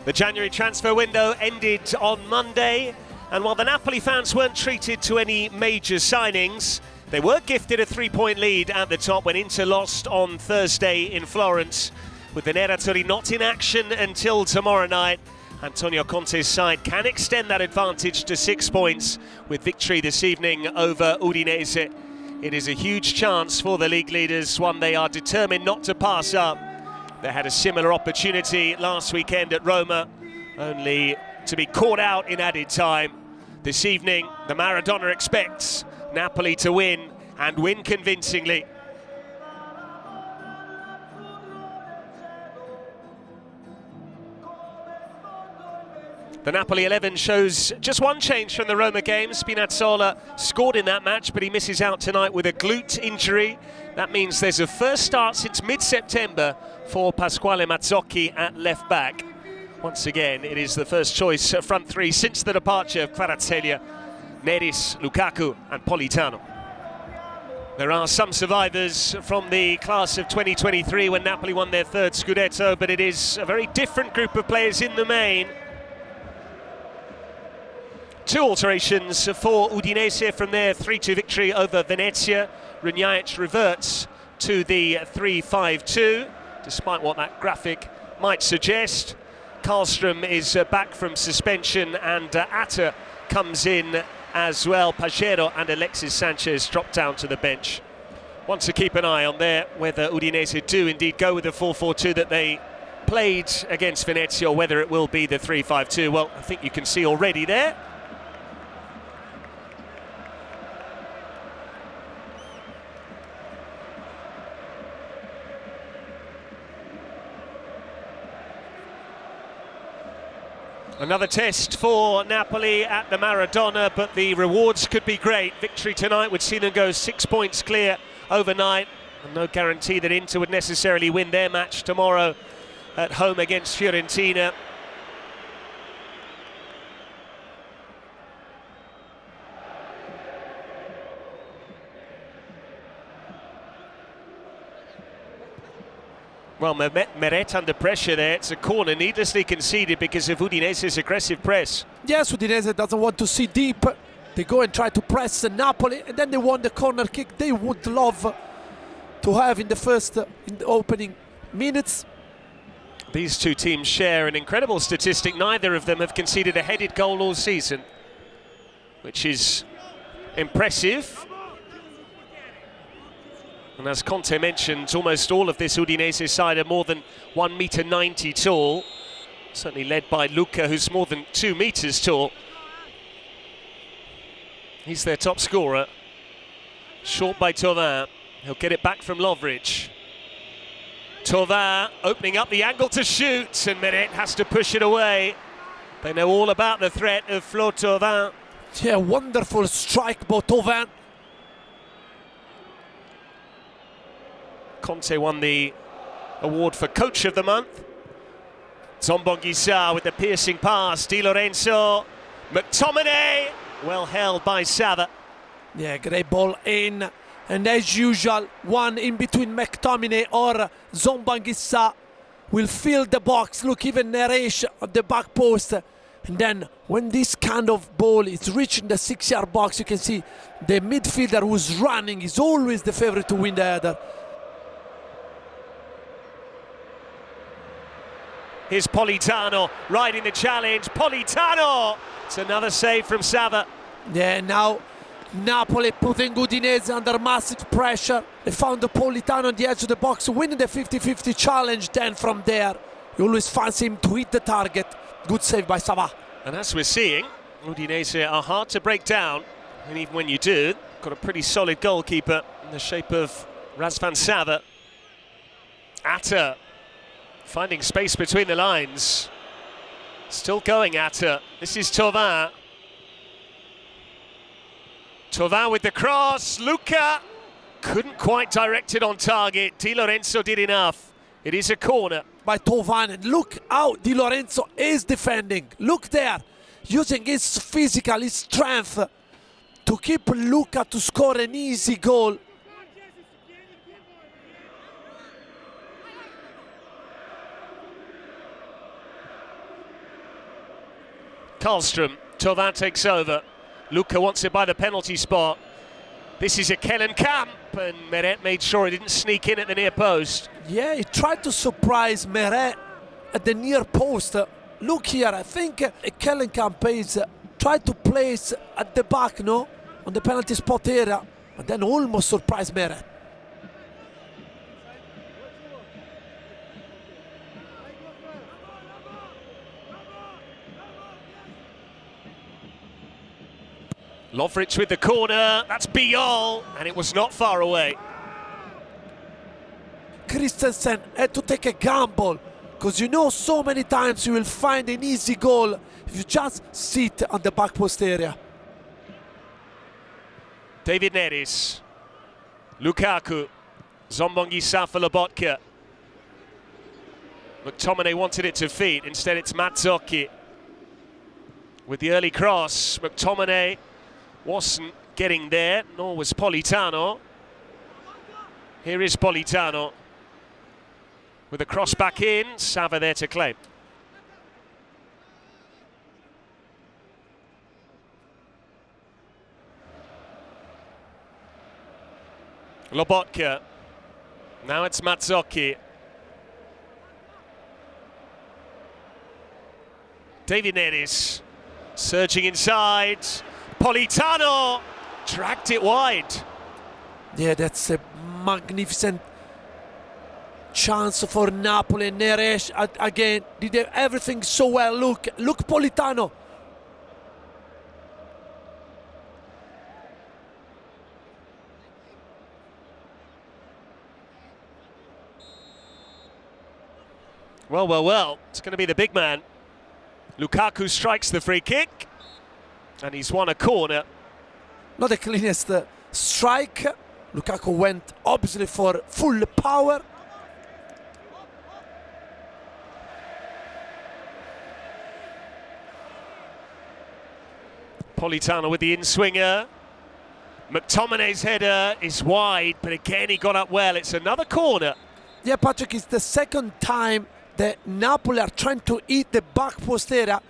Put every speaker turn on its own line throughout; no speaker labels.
The January transfer window ended on Monday, and while the Napoli fans weren't treated to any major signings, they were gifted a 3-point lead at the top when Inter lost on Thursday in Florence. With the Nerazzurri not in action until tomorrow night, Antonio Conte's side can extend that advantage to 6 points with victory this evening over Udinese. It is a huge chance for the league leaders, one they are determined not to pass up. They had a similar opportunity last weekend at Roma, only to be caught out in added time. This evening, the Maradona expects Napoli to win, and win convincingly. The Napoli 11 shows just one change from the Roma game. Spinazzola scored in that match, but he misses out tonight with a glute injury. That means there's a first start since mid-September for Pasquale Mazzocchi at left back. Once again, it is the first choice front three since the departure of Kvaratskhelia, Neris, Lukaku and Politano. There are some survivors from the class of 2023 when Napoli won their third Scudetto, but it is a very different group of players in the main. Two alterations for Udinese from their 3-2 victory over Venezia. Runjaic reverts to the 3-5-2, despite what that graphic might suggest. Karlström is back from suspension, and Atta comes in as well. Pajero and Alexis Sanchez drop down to the bench. Want to keep an eye on there whether Udinese do indeed go with the 4-4-2 that they played against Venezia, or whether it will be the 3-5-2. Well, I think you can see already there. Another test for Napoli at the Maradona, but the rewards could be great. Victory tonight would see them go 6 points clear overnight, and no guarantee that Inter would necessarily win their match tomorrow at home against Fiorentina. Well, Meret under pressure there. It's a corner needlessly conceded because of Udinese's aggressive press.
Yes, Udinese doesn't want to see deep. They go and try to press Napoli, and then they want the corner kick they would love to have in the opening minutes.
These two teams share an incredible statistic. Neither of them have conceded a headed goal all season, which is impressive. And as Conte mentioned, almost all of this Udinese side are more than 1.90 m tall. Certainly led by Luca, who's more than 2 meters tall. He's their top scorer. Short by Thauvin. He'll get it back from Lovric. Thauvin opening up the angle to shoot, and Meret has to push it away. They know all about the threat of Flo Thauvin.
Yeah, wonderful strike by Thauvin.
Conte won the award for Coach of the Month. Zombonguissa with the piercing pass. Di Lorenzo. McTominay. Well held by Sava.
Yeah, great ball in. And as usual, one in between McTominay or Zombonguissa will fill the box. Look, even Neres at the back post. And then when this kind of ball is reaching the 6-yard box, you can see the midfielder who's running is always the favorite to win the header.
Here's Politano riding the challenge. Politano! It's another save from Sava.
Yeah, now Napoli putting Udinese under massive pressure. They found the Politano on the edge of the box, winning the 50-50 challenge. Then from there, you always fancy him to hit the target. Good save by Sava.
And as we're seeing, Udinese are hard to break down. And even when you do, got a pretty solid goalkeeper in the shape of Razvan Sava. Atta finding space between the lines. Still going Atta. This is Thauvin. Thauvin with the cross. Luca couldn't quite direct it on target. Di Lorenzo did enough. It is a corner.
By Thauvin, and look how Di Lorenzo is defending. Look there, using his physical, his strength to keep Luca to score an easy goal.
Karlstrom, Thauvin takes over. Luca wants it by the penalty spot. This is Ekkelenkamp, and Meret made sure he didn't sneak in at the near post.
Yeah, he tried to surprise Meret at the near post. Look here, I think Ekkelenkamp is tried to place at the back, no? On the penalty spot area, but then almost surprised Meret.
Lovric with the corner, that's Biol, and it was not far away.
Christensen had to take a gamble, because you know so many times you will find an easy goal if you just sit on the back post area.
David Neres, Lukaku, Zombongi-Sa for Lobotka. McTominay wanted it to feet, instead it's Mazzocchi. With the early cross, McTominay wasn't getting there, nor was Politano. Here is Politano. With a cross back in, Sava there to claim. Lobotka. Now it's Mazzocchi. David Neres surging inside. Politano dragged it wide.
Yeah, that's a magnificent chance for Napoli. Neres again did everything so well. Look Politano.
Well, it's going to be the big man. Lukaku strikes the free kick, and he's won a corner.
Not the cleanest strike. Lukaku went obviously for full power.
Politano with the in-swinger. McTominay's header is wide, but again he got up well. It's another corner.
Yeah, Patrick, it's the second time that Napoli are trying to hit the back post area.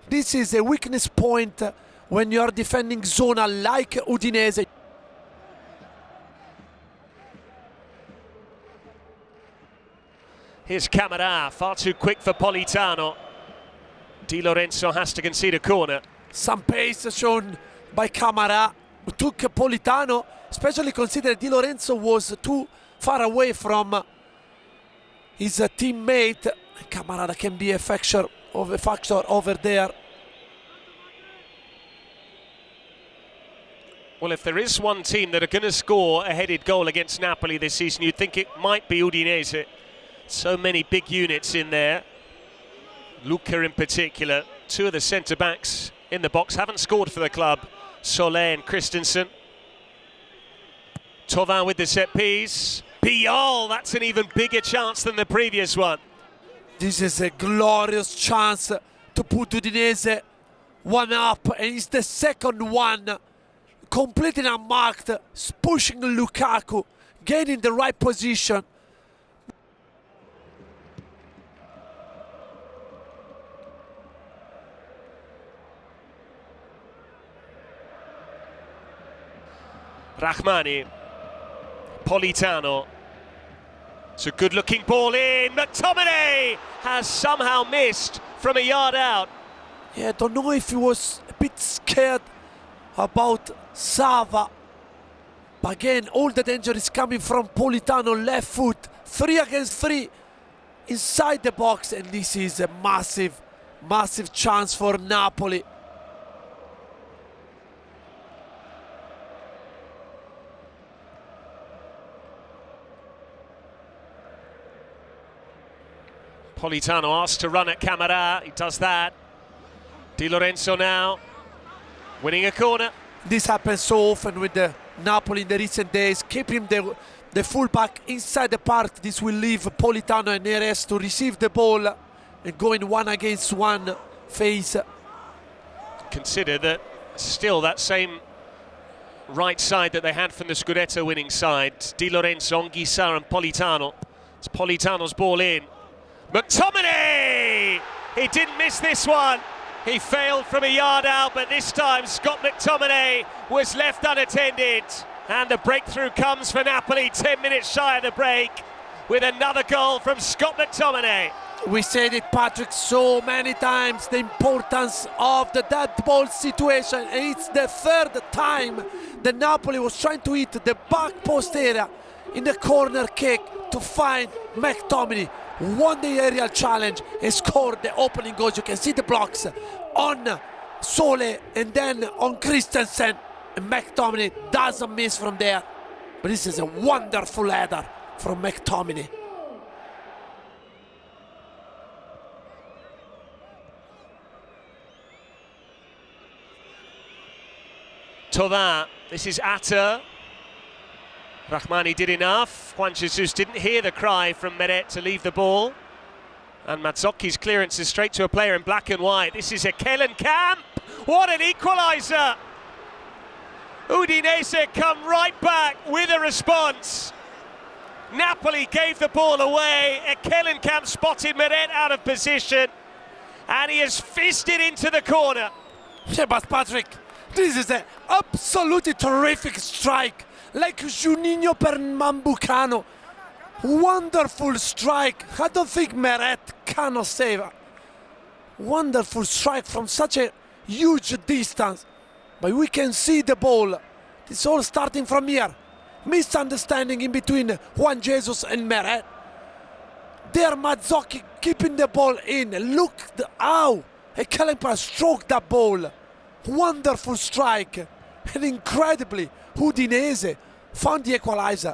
This is a weakness point when you are defending zona like Udinese.
Here's Camara, far too quick for Politano. Di Lorenzo has to concede a corner.
Some pace shown by Camara, who took Politano, especially considering Di Lorenzo was too far away from his teammate. Camara can be a factor over there.
Well, if there is one team that are going to score a headed goal against Napoli this season, you'd think it might be Udinese. So many big units in there. Luca in particular. Two of the centre-backs in the box haven't scored for the club. Sulle and Christensen. Thauvin with the set piece. Biol, that's an even bigger chance than the previous one.
This is a glorious chance to put Udinese one up, and it's the second one. Completely unmarked, pushing Lukaku, getting the right position.
Rahmani, Politano. It's a good-looking ball in. McTominay has somehow missed from a yard out.
Yeah, I don't know if he was a bit scared about Sava. But again, all the danger is coming from Politano, left foot. 3 against 3 inside the box, and this is a massive, massive chance for Napoli.
Politano asked to run at Camara, he does that. Di Lorenzo now, winning a corner.
This happens so often with the Napoli in the recent days, keeping the fullback inside the park. This will leave Politano and Neres to receive the ball and go in 1 against 1 phase.
Consider that still that same right side that they had from the Scudetto winning side. Di Lorenzo, Anguissa and Politano. It's Politano's ball in. McTominay! He didn't miss this one. He failed from a yard out, but this time Scott McTominay was left unattended. And the breakthrough comes for Napoli 10 minutes shy of the break with another goal from Scott McTominay.
We said it, Patrick, so many times, the importance of the dead ball situation. And it's the third time that Napoli was trying to hit the back post area in the corner kick to find McTominay. Won the aerial challenge and scored the opening goal. You can see the blocks on Sole and then on Christensen. And McTominay doesn't miss from there. But this is a wonderful header from McTominay.
Thauvin, this is Atta. Rahmani did enough. Juan Jesus didn't hear the cry from Meret to leave the ball. And Mazzocchi's clearance is straight to a player in black and white. This is Ekkelenkamp. What an equaliser! Udinese come right back with a response. Napoli gave the ball away. Ekkelenkamp spotted Meret out of position. And he has fisted into the corner.
Yeah, but Patrick, this is an absolutely terrific strike. Like Juninho per Mambucano. Wonderful strike. I don't think Meret cannot save it. Wonderful strike from such a huge distance. But we can see the ball. It's all starting from here. Misunderstanding in between Juan Jesus and Meret. There Mazzocchi keeping the ball in. Look how Ekkelenkamp stroked that ball. Wonderful strike. And incredibly, Udinese found the equalizer.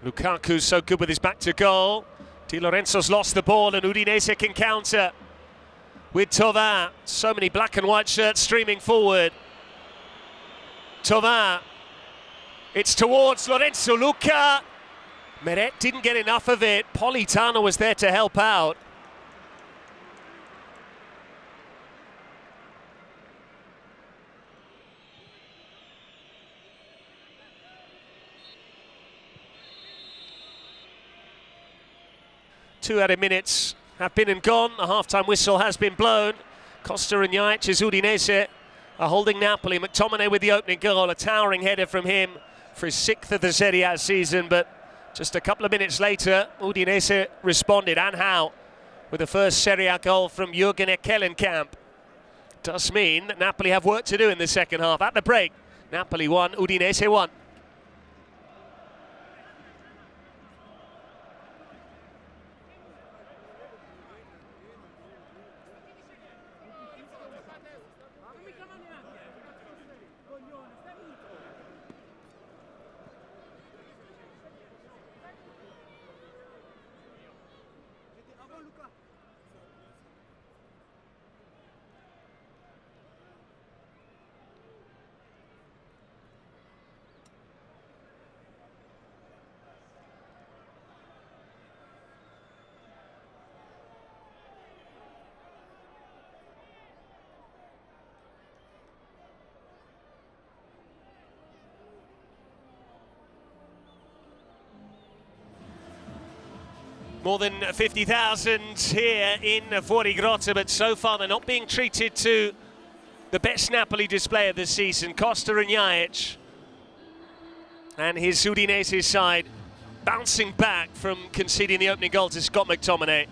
Lukaku's so good with his back to goal. Di Lorenzo's lost the ball and Udinese can counter with Thauvin. So many black and white shirts streaming forward. Thauvin. It's towards Lorenzo Luca. Meret didn't get enough of it. Politano was there to help out. Two added minutes have been and gone. The half-time whistle has been blown. Costa and Jajic's Udinese are holding Napoli. McTominay with the opening goal, a towering header from him for his 6th of the Serie A season. But just a couple of minutes later, Udinese responded, and how, with the first Serie A goal from Jurgen Ekkelenkamp. Does mean that Napoli have work to do in the second half. At the break, Napoli 1, Udinese 1. More than 50,000 here in Fuori Grotta, but so far they're not being treated to the best Napoli display of the season. Costa and Jajic and his Udinese side bouncing back from conceding the opening goal to Scott McTominay.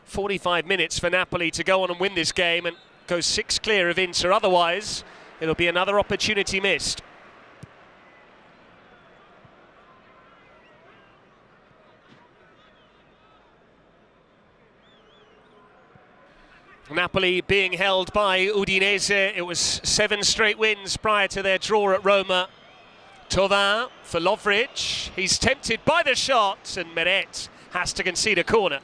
"45 minutes for Napoli to go on and win this game and go 6 clear of Inter. Otherwise, it'll be another opportunity missed." Napoli being held by Udinese. It was 7 straight wins prior to their draw at Roma. Thauvin for Lovric. He's tempted by the shot, and Meret has to concede a corner.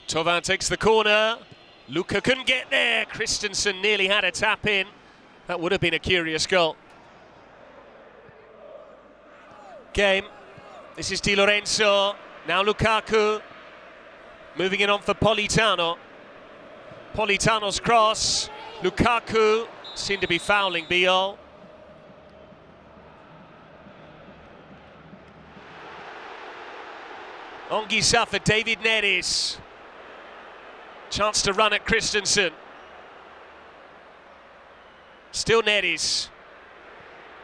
Thauvin takes the corner. Luca couldn't get there. Christensen nearly had a tap in. That would have been a curious goal. Game This is Di Lorenzo, now Lukaku, moving it on for Politano. Politano's cross, Lukaku seemed to be fouling Biol. Onguissa for David Neres. Chance to run at Christensen. Still Neres.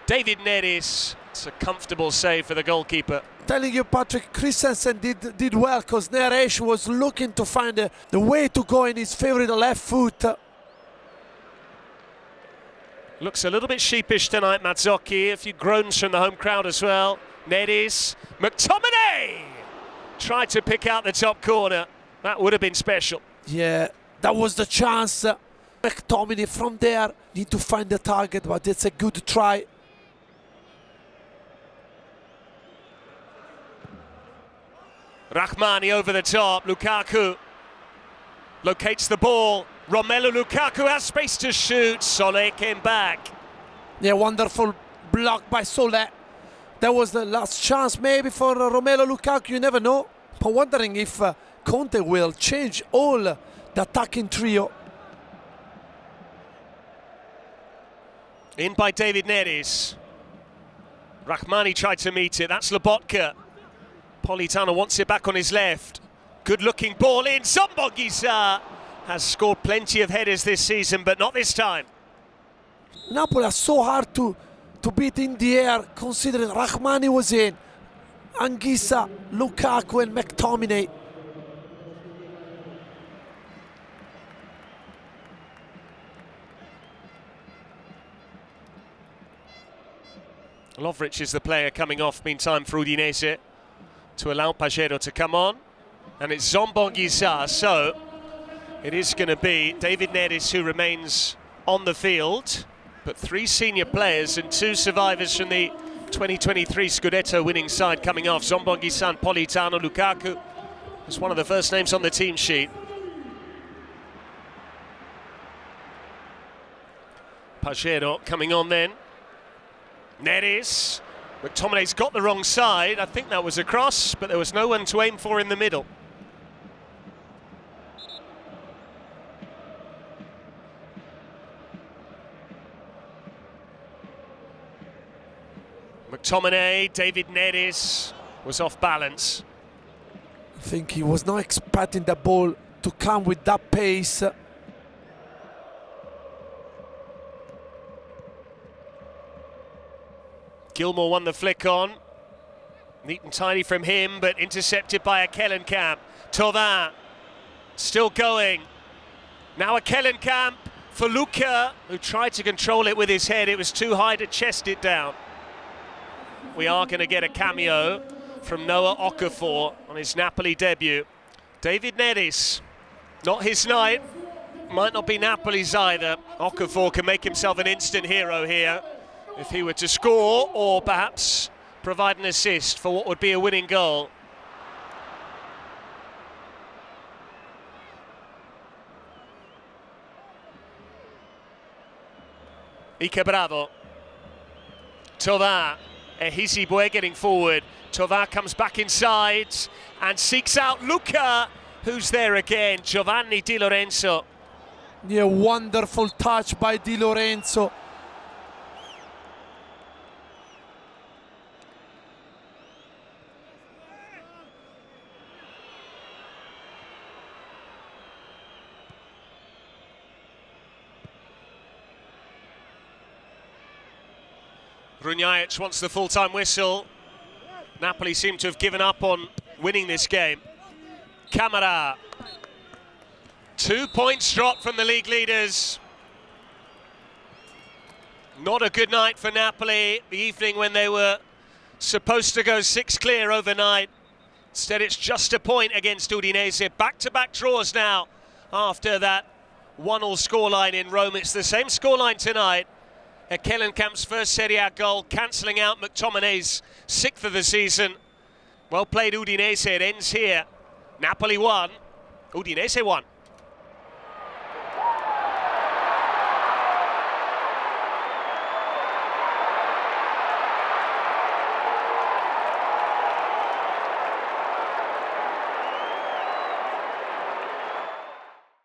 David Neres. It's a comfortable save for the goalkeeper.
Telling you, Patrick, Christensen did well because Neres was looking to find the way to go in his favorite left foot.
Looks a little bit sheepish tonight, Mazzocchi. A few groans from the home crowd as well. Neres. McTominay! Tried to pick out the top corner. That would have been special.
Yeah, that was the chance. McTominay from there need to find the target, but it's a good try.
Rahmani over the top. Lukaku locates the ball. Romelu Lukaku has space to shoot. Soler came back.
Yeah, wonderful block by Soler. That was the last chance maybe for Romelu Lukaku, you never know. But wondering if Conte will change all the attacking trio.
In by David Neres. Rahmani tried to meet it. That's Lobotka. Politano wants it back on his left. Good looking ball in. Onguissa has scored plenty of headers this season, but not this time.
Napoli are so hard to beat in the air, considering Rahmani was in. Onguissa, Lukaku and McTominay.
Lovric is the player coming off meantime for Udinese to allow Pajero to come on. And it's Onguissa, so it is going to be David Neres who remains on the field. But 3 senior players and 2 survivors from the 2023 Scudetto winning side coming off. Onguissa and Politano. Lukaku was one of the first names on the team sheet. Pajero coming on then. Neres. McTominay's got the wrong side. I think that was a cross, but there was no one to aim for in the middle. McTominay, David Neres was off balance.
I think he was not expecting the ball to come with that pace.
Gilmour won the flick on. Neat and tidy from him, but intercepted by Ekkelenkamp. Thauvin still going. Now Ekkelenkamp for Luca, who tried to control it with his head. It was too high to chest it down. We are going to get a cameo from Noah Okafor on his Napoli debut. David Neres, not his night. Might not be Napoli's either. Okafor can make himself an instant hero here if he were to score, or perhaps provide an assist for what would be a winning goal. Ike Bravo. Thauvin. Ehizibue getting forward. Thauvin comes back inside and seeks out Luca, who's there again. Giovanni Di Lorenzo.
Yeah, wonderful touch by Di Lorenzo.
Runjajic wants the full-time whistle. Napoli seem to have given up on winning this game. Camara. 2 points dropped from the league leaders. Not a good night for Napoli, the evening when they were supposed to go 6 clear overnight. Instead, it's just a point against Udinese. Back-to-back draws now after that 1-1 scoreline in Rome. It's the same scoreline tonight. Ekkelenkamp's first Serie A goal, cancelling out McTominay's 6th of the season. Well played Udinese, it ends here. Napoli 1, Udinese 1.